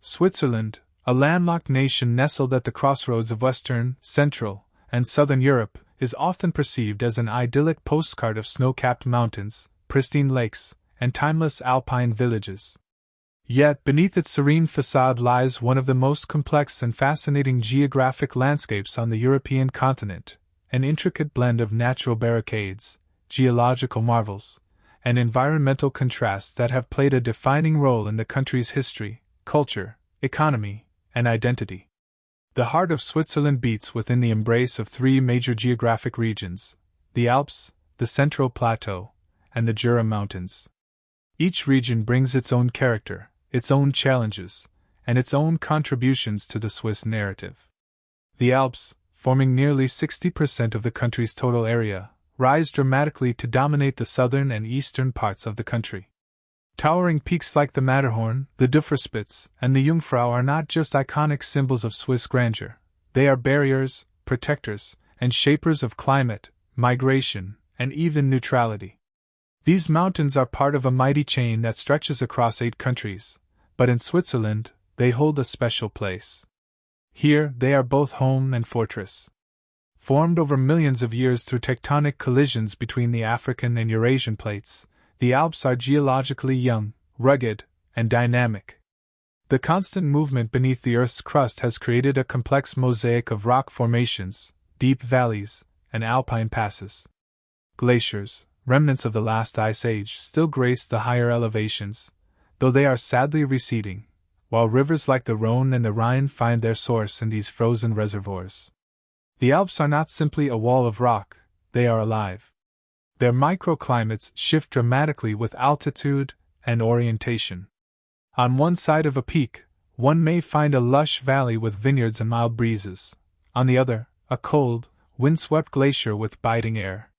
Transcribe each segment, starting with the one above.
Switzerland, a landlocked nation nestled at the crossroads of Western, Central, and Southern Europe, is often perceived as an idyllic postcard of snow-capped mountains, pristine lakes, and timeless alpine villages. Yet, beneath its serene facade lies one of the most complex and fascinating geographic landscapes on the European continent, an intricate blend of natural barricades, geological marvels, and environmental contrasts that have played a defining role in the country's history, culture, economy, and identity. The heart of Switzerland beats within the embrace of three major geographic regions: the Alps, the Central Plateau, and the Jura Mountains. Each region brings its own character, its own challenges, and its own contributions to the Swiss narrative. The Alps, forming nearly 60% of the country's total area, rise dramatically to dominate the southern and eastern parts of the country. Towering peaks like the Matterhorn, the Dufferspitze, and the Jungfrau are not just iconic symbols of Swiss grandeur, they are barriers, protectors, and shapers of climate, migration, and even neutrality. These mountains are part of a mighty chain that stretches across 8 countries, but in Switzerland, they hold a special place. Here, they are both home and fortress. Formed over millions of years through tectonic collisions between the African and Eurasian plates, the Alps are geologically young, rugged, and dynamic. The constant movement beneath the Earth's crust has created a complex mosaic of rock formations, deep valleys, and alpine passes. Glaciers, remnants of the last ice age, still grace the higher elevations, though they are sadly receding, while rivers like the Rhone and the Rhine find their source in these frozen reservoirs. The Alps are not simply a wall of rock, they are alive. Their microclimates shift dramatically with altitude and orientation. On one side of a peak, one may find a lush valley with vineyards and mild breezes; on the other, a cold, windswept glacier with biting air.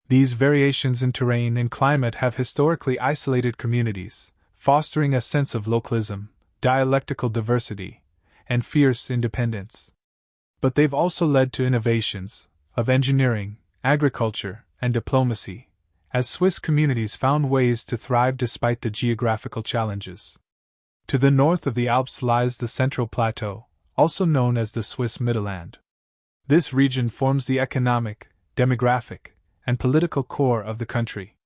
These variations in terrain and climate have historically isolated communities, fostering a sense of localism, dialectical diversity, and fierce independence. But they've also led to innovations of engineering, agriculture, and diplomacy, as Swiss communities found ways to thrive despite the geographical challenges. To the north of the Alps lies the Central Plateau, also known as the Swiss Mittelland. This region forms the economic, demographic, and political core of the country.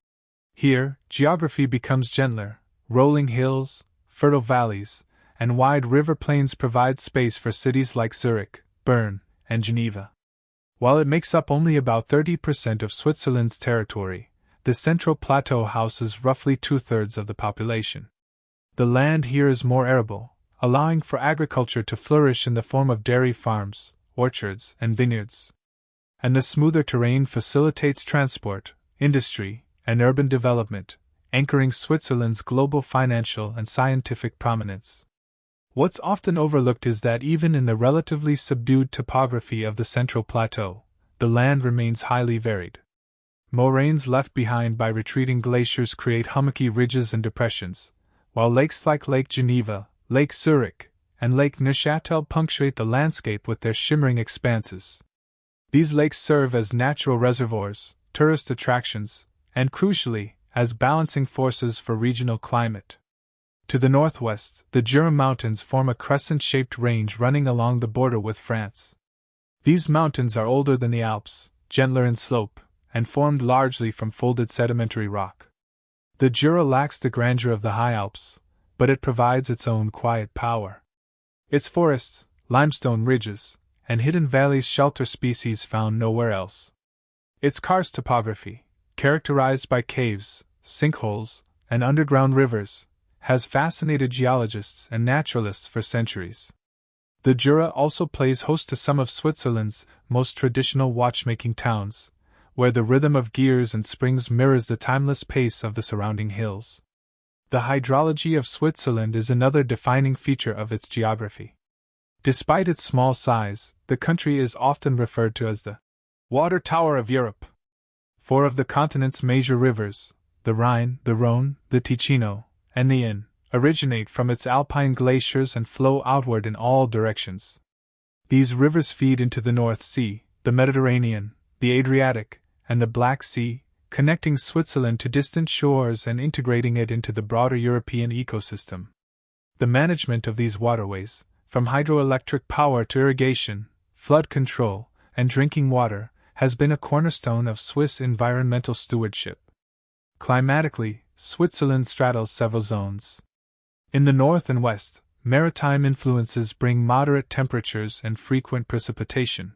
Here, geography becomes gentler; rolling hills, fertile valleys, and wide river plains provide space for cities like Zurich, Bern, and Geneva. While it makes up only about 30% of Switzerland's territory, the Central Plateau houses roughly 2/3 of the population. The land here is more arable, allowing for agriculture to flourish in the form of dairy farms, orchards, and vineyards. And the smoother terrain facilitates transport, industry, and urban development, anchoring Switzerland's global financial and scientific prominence. What's often overlooked is that even in the relatively subdued topography of the Central Plateau, the land remains highly varied. Moraines left behind by retreating glaciers create hummocky ridges and depressions, while lakes like Lake Geneva, Lake Zurich, and Lake Neuchâtel punctuate the landscape with their shimmering expanses. These lakes serve as natural reservoirs, tourist attractions, and crucially, as balancing forces for regional climate. To the northwest, the Jura Mountains form a crescent-shaped range running along the border with France. These mountains are older than the Alps, gentler in slope, and formed largely from folded sedimentary rock. The Jura lacks the grandeur of the High Alps, but it provides its own quiet power. Its forests, limestone ridges, and hidden valleys shelter species found nowhere else. Its karst topography, characterized by caves, sinkholes, and underground rivers, has fascinated geologists and naturalists for centuries. The Jura also plays host to some of Switzerland's most traditional watchmaking towns, where the rhythm of gears and springs mirrors the timeless pace of the surrounding hills. The hydrology of Switzerland is another defining feature of its geography. Despite its small size, the country is often referred to as the water tower of Europe. 4 of the continent's major rivers, the Rhine, the Rhone, the Ticino, and the Inn, originate from its alpine glaciers and flow outward in all directions. These rivers feed into the North Sea, the Mediterranean, the Adriatic, and the Black Sea, connecting Switzerland to distant shores and integrating it into the broader European ecosystem. The management of these waterways, from hydroelectric power to irrigation, flood control, and drinking water, has been a cornerstone of Swiss environmental stewardship. Climatically, Switzerland straddles several zones. In the north and west, maritime influences bring moderate temperatures and frequent precipitation.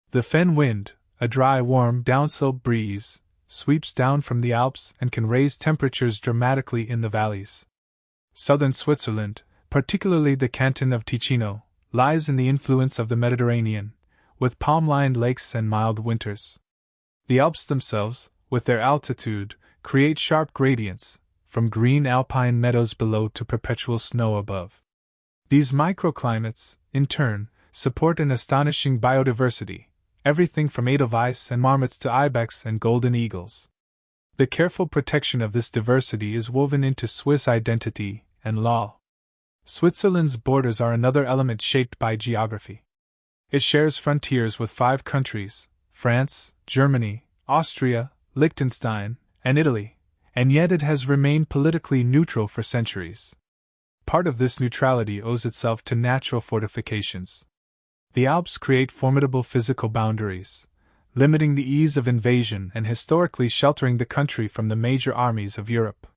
The fen wind, a dry, warm, downslope breeze, sweeps down from the Alps and can raise temperatures dramatically in the valleys. Southern Switzerland, particularly the canton of Ticino, lies in the influence of the Mediterranean, with palm-lined lakes and mild winters. The Alps themselves, with their altitude, create sharp gradients, from green alpine meadows below to perpetual snow above. These microclimates, in turn, support an astonishing biodiversity, everything from edelweiss and marmots to ibex and golden eagles. The careful protection of this diversity is woven into Swiss identity and law. Switzerland's borders are another element shaped by geography. It shares frontiers with 5 countries, France, Germany, Austria, Liechtenstein, and Italy, and yet it has remained politically neutral for centuries. Part of this neutrality owes itself to natural fortifications. The Alps create formidable physical boundaries, limiting the ease of invasion and historically sheltering the country from the major armies of Europe.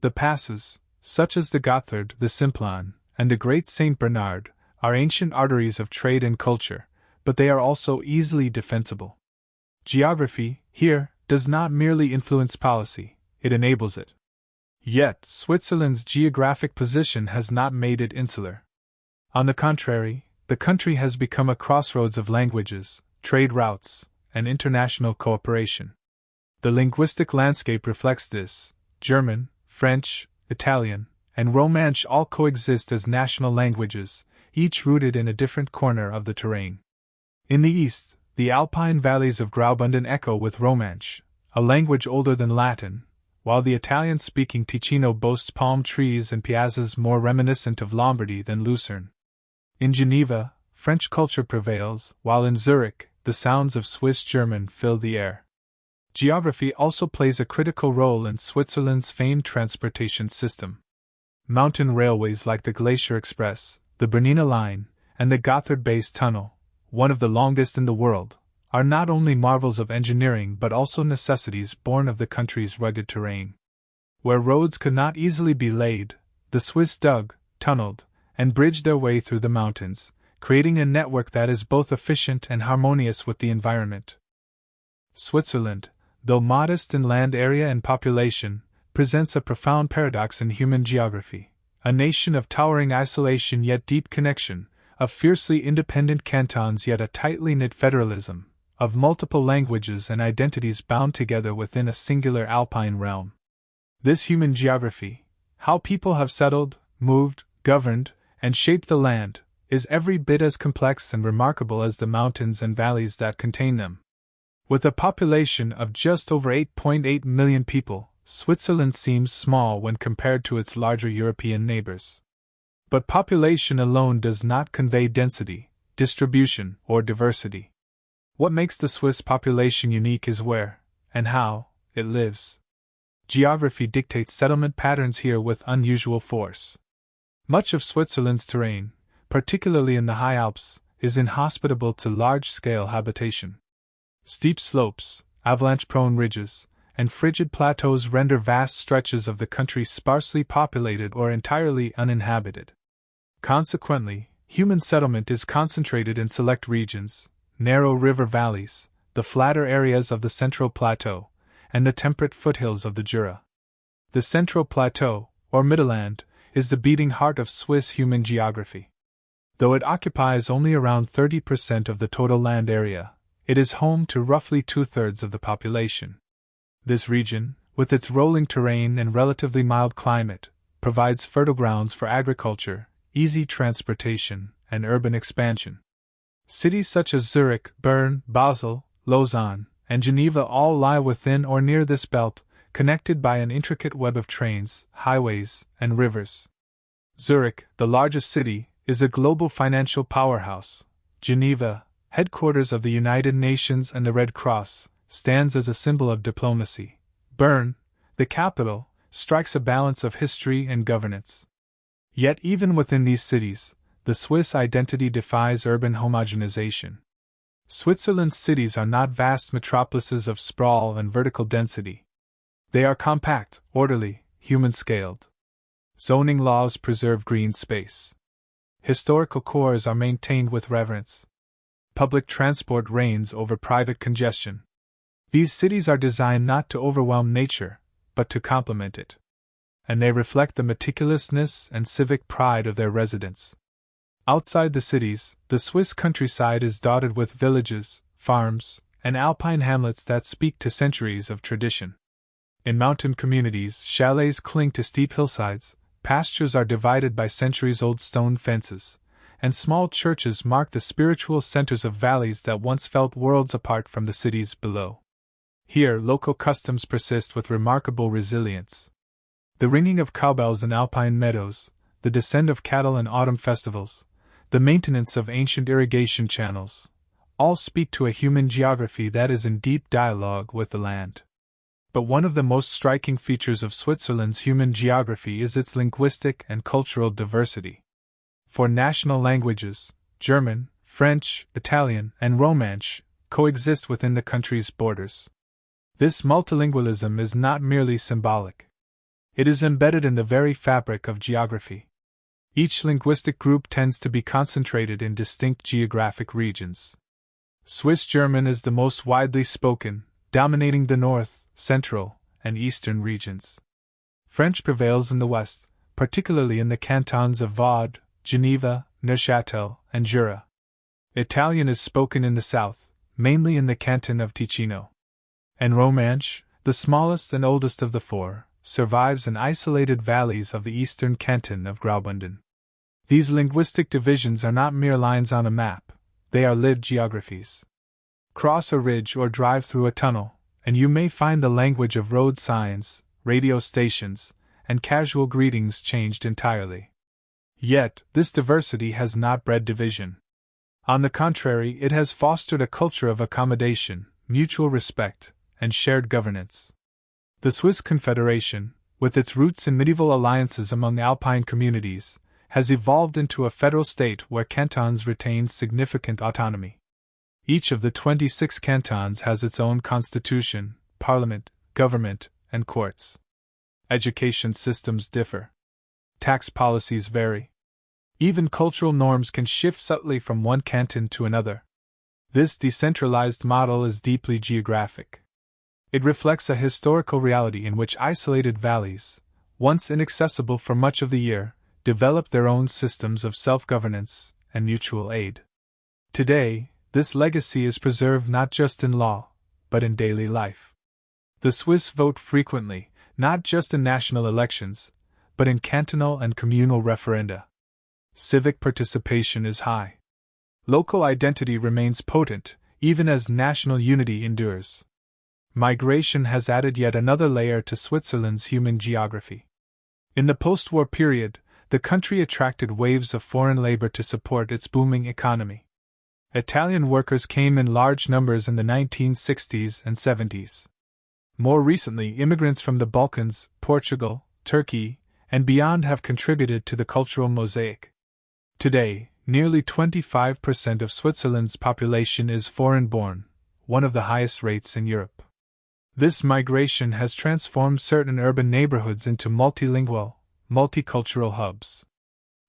The passes, such as the Gotthard, the Simplon, and the Great St. Bernard, are ancient arteries of trade and culture, but they are also easily defensible. Geography, here, does not merely influence policy, it enables it. Yet, Switzerland's geographic position has not made it insular. On the contrary, the country has become a crossroads of languages, trade routes, and international cooperation. The linguistic landscape reflects this. German, French, Italian, and Romansh all coexist as national languages, each rooted in a different corner of the terrain. In the east, the alpine valleys of Graubünden echo with Romansh, a language older than Latin, while the Italian-speaking Ticino boasts palm trees and piazzas more reminiscent of Lombardy than Lucerne. In Geneva, French culture prevails, while in Zurich, the sounds of Swiss German fill the air. Geography also plays a critical role in Switzerland's famed transportation system. Mountain railways like the Glacier Express, the Bernina Line, and the Gotthard Base Tunnel, one of the longest in the world, are not only marvels of engineering but also necessities born of the country's rugged terrain. Where roads could not easily be laid, the Swiss dug, tunneled, and bridged their way through the mountains, creating a network that is both efficient and harmonious with the environment. Switzerland, though modest in land area and population, presents a profound paradox in human geography. A nation of towering isolation yet deep connection, of fiercely independent cantons yet a tightly knit federalism, of multiple languages and identities bound together within a singular alpine realm. This human geography, how people have settled, moved, governed, and shaped the land, is every bit as complex and remarkable as the mountains and valleys that contain them. With a population of just over 8.8 million people, Switzerland seems small when compared to its larger European neighbors. But population alone does not convey density, distribution, or diversity. What makes the Swiss population unique is where, and how, it lives. Geography dictates settlement patterns here with unusual force. Much of Switzerland's terrain, particularly in the high Alps, is inhospitable to large-scale habitation. Steep slopes, avalanche-prone ridges, and frigid plateaus render vast stretches of the country sparsely populated or entirely uninhabited. Consequently, human settlement is concentrated in select regions, narrow river valleys, the flatter areas of the Central Plateau, and the temperate foothills of the Jura. The Central Plateau, or Mittelland, is the beating heart of Swiss human geography. Though it occupies only around 30% of the total land area, it is home to roughly 2/3 of the population. This region, with its rolling terrain and relatively mild climate, provides fertile grounds for agriculture, easy transportation, and urban expansion. Cities such as Zurich, Bern, Basel, Lausanne, and Geneva all lie within or near this belt, connected by an intricate web of trains, highways, and rivers. Zurich, the largest city, is a global financial powerhouse. Geneva, headquarters of the United Nations and the Red Cross, stands as a symbol of diplomacy. Bern, the capital, strikes a balance of history and governance. Yet even within these cities, the Swiss identity defies urban homogenization. Switzerland's cities are not vast metropolises of sprawl and vertical density. They are compact, orderly, human-scaled. Zoning laws preserve green space. Historical cores are maintained with reverence. Public transport reigns over private congestion. These cities are designed not to overwhelm nature, but to complement it. And they reflect the meticulousness and civic pride of their residents. Outside the cities, the Swiss countryside is dotted with villages, farms, and alpine hamlets that speak to centuries of tradition. In mountain communities, chalets cling to steep hillsides, pastures are divided by centuries-old stone fences, and small churches mark the spiritual centers of valleys that once felt worlds apart from the cities below. Here, local customs persist with remarkable resilience. The ringing of cowbells in alpine meadows, the descent of cattle in autumn festivals, the maintenance of ancient irrigation channels, all speak to a human geography that is in deep dialogue with the land. But one of the most striking features of Switzerland's human geography is its linguistic and cultural diversity. For national languages, German, French, Italian, and Romansh coexist within the country's borders. This multilingualism is not merely symbolic. It is embedded in the very fabric of geography. Each linguistic group tends to be concentrated in distinct geographic regions. Swiss German is the most widely spoken, dominating the north, central, and eastern regions. French prevails in the west, particularly in the cantons of Vaud, Geneva, Neuchâtel, and Jura. Italian is spoken in the south, mainly in the canton of Ticino. And Romansh, the smallest and oldest of the four, survives in isolated valleys of the eastern canton of Graubünden. These linguistic divisions are not mere lines on a map, they are lived geographies. Cross a ridge or drive through a tunnel, and you may find the language of road signs, radio stations, and casual greetings changed entirely. Yet, this diversity has not bred division. On the contrary, it has fostered a culture of accommodation, mutual respect, and shared governance. The Swiss Confederation, with its roots in medieval alliances among alpine communities, has evolved into a federal state where cantons retain significant autonomy. Each of the 26 cantons has its own constitution, parliament, government, and courts. Education systems differ. Tax policies vary. Even cultural norms can shift subtly from one canton to another. This decentralized model is deeply geographic. It reflects a historical reality in which isolated valleys, once inaccessible for much of the year, developed their own systems of self-governance and mutual aid. Today, this legacy is preserved not just in law, but in daily life. The Swiss vote frequently, not just in national elections, but in cantonal and communal referenda. Civic participation is high. Local identity remains potent, even as national unity endures. Migration has added yet another layer to Switzerland's human geography. In the post-war period, the country attracted waves of foreign labor to support its booming economy. Italian workers came in large numbers in the 1960s and 70s. More recently, immigrants from the Balkans, Portugal, Turkey, and beyond have contributed to the cultural mosaic. Today, nearly 25% of Switzerland's population is foreign-born, one of the highest rates in Europe. This migration has transformed certain urban neighborhoods into multilingual, multicultural hubs.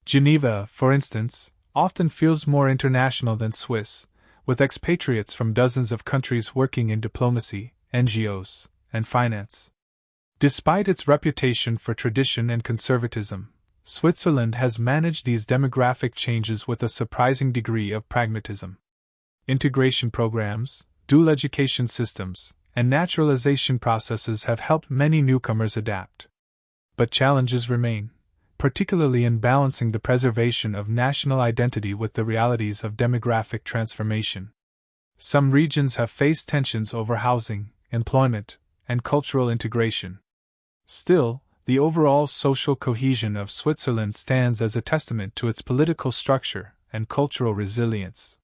Geneva, for instance, often feels more international than Swiss, with expatriates from dozens of countries working in diplomacy, NGOs, and finance. Despite its reputation for tradition and conservatism, Switzerland has managed these demographic changes with a surprising degree of pragmatism. Integration programs, dual education systems, and naturalization processes have helped many newcomers adapt. But challenges remain, particularly in balancing the preservation of national identity with the realities of demographic transformation. Some regions have faced tensions over housing, employment, and cultural integration. Still, the overall social cohesion of Switzerland stands as a testament to its political structure and cultural resilience.